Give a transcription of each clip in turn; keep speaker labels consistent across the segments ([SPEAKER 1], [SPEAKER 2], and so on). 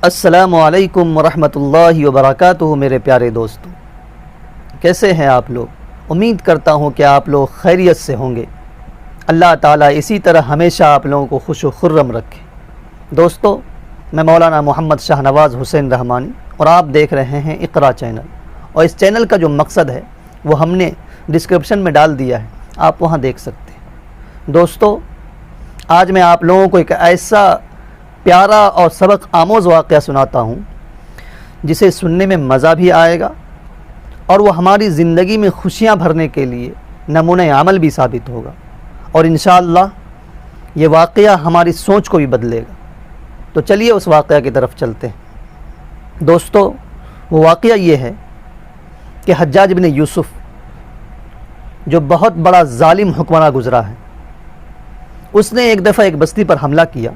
[SPEAKER 1] السلام علیکم ورحمۃ اللہ وبرکاتہ۔ میرے پیارے دوستو، کیسے ہیں آپ لوگ؟ امید کرتا ہوں کہ آپ لوگ خیریت سے ہوں گے۔ اللہ تعالیٰ اسی طرح ہمیشہ آپ لوگوں کو خوش و خرم رکھے۔ دوستو، میں مولانا محمد شاہ نواز حسین رحمانی اور آپ دیکھ رہے ہیں اقرا چینل، اور اس چینل کا جو مقصد ہے وہ ہم نے ڈسکرپشن میں ڈال دیا ہے، آپ وہاں دیکھ سکتے ہیں۔ دوستو، آج میں آپ لوگوں کو ایک ایسا پیارا اور سبق آموز واقعہ سناتا ہوں جسے سننے میں مزہ بھی آئے گا اور وہ ہماری زندگی میں خوشیاں بھرنے کے لیے نمونہ عمل بھی ثابت ہوگا، اور انشاءاللہ یہ واقعہ ہماری سوچ کو بھی بدلے گا۔ تو چلیے اس واقعہ کی طرف چلتے ہیں۔ دوستو، وہ واقعہ یہ ہے کہ حجاج بن یوسف جو بہت بڑا ظالم حکمراں گزرا ہے، اس نے ایک دفعہ ایک بستی پر حملہ کیا،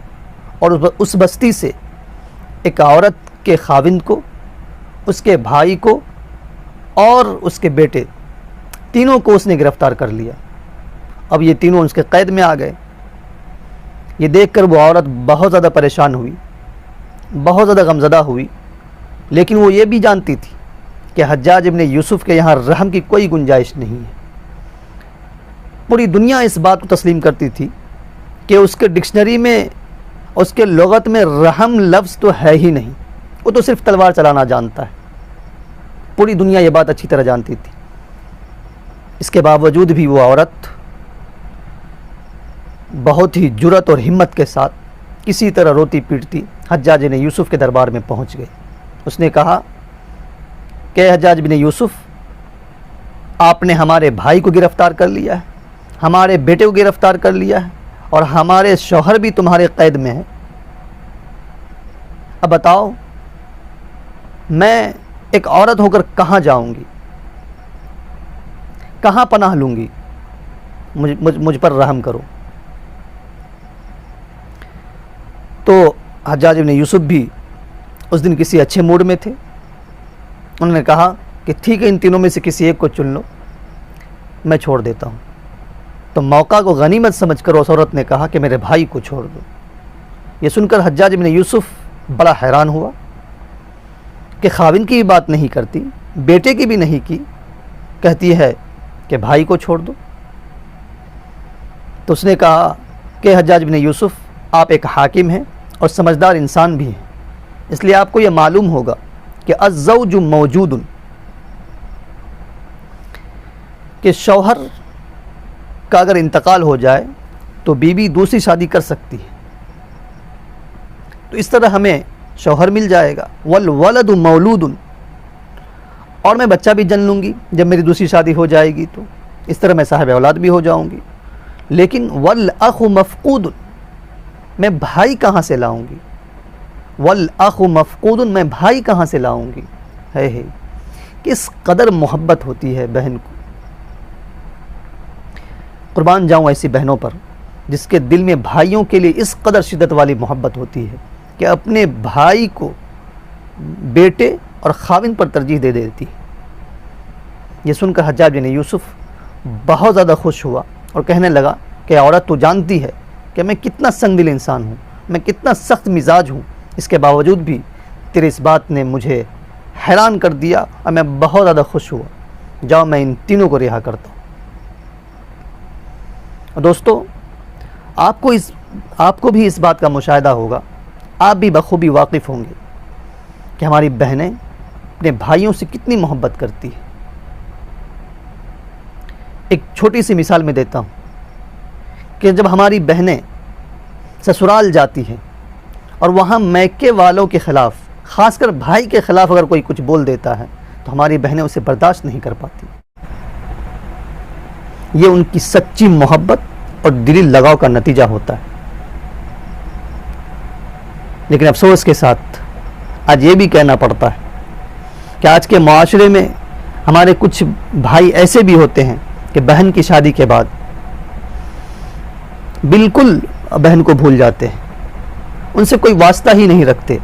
[SPEAKER 1] اور اس بستی سے ایک عورت کے خاوند کو، اس کے بھائی کو اور اس کے بیٹے، تینوں کو اس نے گرفتار کر لیا۔ اب یہ تینوں اس کے قید میں آ گئے۔ یہ دیکھ کر وہ عورت بہت زیادہ پریشان ہوئی، بہت زیادہ غمزدہ ہوئی، لیکن وہ یہ بھی جانتی تھی کہ حجاج ابن یوسف کے یہاں رحم کی کوئی گنجائش نہیں ہے۔ پوری دنیا اس بات کو تسلیم کرتی تھی کہ اس کے ڈکشنری میں، اس کے لغت میں رحم لفظ تو ہے ہی نہیں، وہ تو صرف تلوار چلانا جانتا ہے۔ پوری دنیا یہ بات اچھی طرح جانتی تھی۔ اس کے باوجود بھی وہ عورت بہت ہی جرأت اور ہمت کے ساتھ کسی طرح روتی پیٹتی حجاج بن یوسف کے دربار میں پہنچ گئی۔ اس نے کہا کہ حجاج بن یوسف، آپ نے ہمارے بھائی کو گرفتار کر لیا ہے، ہمارے بیٹے کو گرفتار کر لیا ہے، اور ہمارے شوہر بھی تمہارے قید میں ہیں۔ اب بتاؤ، میں ایک عورت ہو کر کہاں جاؤں گی، کہاں پناہ لوں گی؟ مجھ پر رحم کرو۔ تو حجاج بن یوسف بھی اس دن کسی اچھے موڈ میں تھے۔ انہوں نے کہا کہ ٹھیک ہے، ان تینوں میں سے کسی ایک کو چن لو، میں چھوڑ دیتا ہوں۔ تو موقع کو غنیمت سمجھ کر اس عورت نے کہا کہ میرے بھائی کو چھوڑ دو۔ یہ سن کر حجاج بن یوسف بڑا حیران ہوا کہ خاوند کی بھی بات نہیں کرتی، بیٹے کی بھی نہیں کی، کہتی ہے کہ بھائی کو چھوڑ دو۔ تو اس نے کہا کہ حجاج بن یوسف، آپ ایک حاکم ہیں اور سمجھدار انسان بھی ہیں، اس لیے آپ کو یہ معلوم ہوگا کہ الزوج موجود، کہ شوہر کا اگر انتقال ہو جائے تو بیوی دوسری شادی کر سکتی ہے، تو اس طرح ہمیں شوہر مل جائے گا۔ والولد مولود، اور میں بچہ بھی جن لوں گی جب میری دوسری شادی ہو جائے گی، تو اس طرح میں صاحب اولاد بھی ہو جاؤں گی۔ لیکن والاخ مفقود، میں بھائی کہاں سے لاؤں گی؟ والاخ مفقود، میں بھائی کہاں سے لاؤں گی؟ ہے کس قدر محبت ہوتی ہے بہن کو۔ قربان جاؤں ایسی بہنوں پر جس کے دل میں بھائیوں کے لیے اس قدر شدت والی محبت ہوتی ہے کہ اپنے بھائی کو بیٹے اور خاوند پر ترجیح دے دیتی ہے۔ یہ سن کر حجاج بن یوسف بہت زیادہ خوش ہوا اور کہنے لگا کہ عورت، تو جانتی ہے کہ میں کتنا سنگ دل انسان ہوں، میں کتنا سخت مزاج ہوں، اس کے باوجود بھی تیرے اس بات نے مجھے حیران کر دیا اور میں بہت زیادہ خوش ہوا۔ جاؤ، میں ان تینوں کو رہا کرتا ہوں۔ دوستو، آپ کو بھی اس بات کا مشاہدہ ہوگا، آپ بھی بخوبی واقف ہوں گے کہ ہماری بہنیں اپنے بھائیوں سے کتنی محبت کرتی ہیں۔ ایک چھوٹی سی مثال میں دیتا ہوں کہ جب ہماری بہنیں سسرال جاتی ہیں اور وہاں میکے والوں کے خلاف، خاص کر بھائی کے خلاف اگر کوئی کچھ بول دیتا ہے تو ہماری بہنیں اسے برداشت نہیں کر پاتی۔ یہ ان کی سچی محبت اور دلی لگاؤ کا نتیجہ ہوتا ہے۔ لیکن افسوس کے ساتھ آج یہ بھی کہنا پڑتا ہے کہ آج کے معاشرے میں ہمارے کچھ بھائی ایسے بھی ہوتے ہیں کہ بہن کی شادی کے بعد بالکل بہن کو بھول جاتے ہیں، ان سے کوئی واسطہ ہی نہیں رکھتے،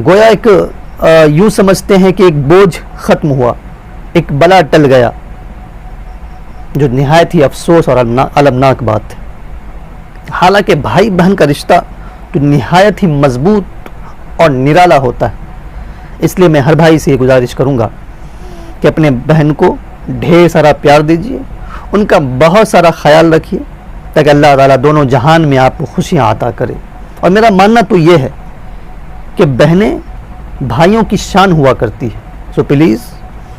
[SPEAKER 1] گویا ایک یوں سمجھتے ہیں کہ ایک بوجھ ختم ہوا، ایک بلا ٹل گیا، جو نہایت ہی افسوس اور المناک بات ہے۔ حالانکہ بھائی بہن کا رشتہ تو نہایت ہی مضبوط اور نرالا ہوتا ہے۔ اس لیے میں ہر بھائی سے یہ گزارش کروں گا کہ اپنے بہن کو ڈھیر سارا پیار دیجیے، ان کا بہت سارا خیال رکھیے، تاکہ اللہ تعالیٰ دونوں جہان میں آپ کو خوشیاں عطا کرے۔ اور میرا ماننا تو یہ ہے کہ بہنیں بھائیوں کی شان ہوا کرتی ہے، سو پلیز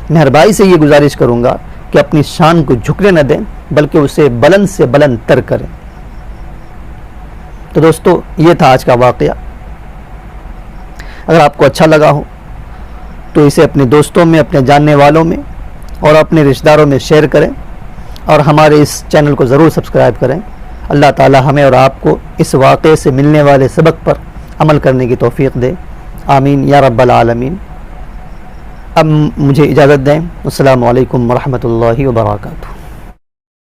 [SPEAKER 1] میں ہر بھائی سے یہ گزارش کروں گا کہ اپنی شان کو جھکنے نہ دیں، بلکہ اسے بلند سے بلند تر کریں۔ تو دوستو، یہ تھا آج کا واقعہ۔ اگر آپ کو اچھا لگا ہو تو اسے اپنے دوستوں میں، اپنے جاننے والوں میں اور اپنے رشتہ داروں میں شیئر کریں، اور ہمارے اس چینل کو ضرور سبسکرائب کریں۔ اللہ تعالی ہمیں اور آپ کو اس واقعے سے ملنے والے سبق پر عمل کرنے کی توفیق دے، آمین یا رب العالمین۔ اب مجھے اجازت دیں، السلام علیکم ورحمۃ اللہ وبرکاتہ۔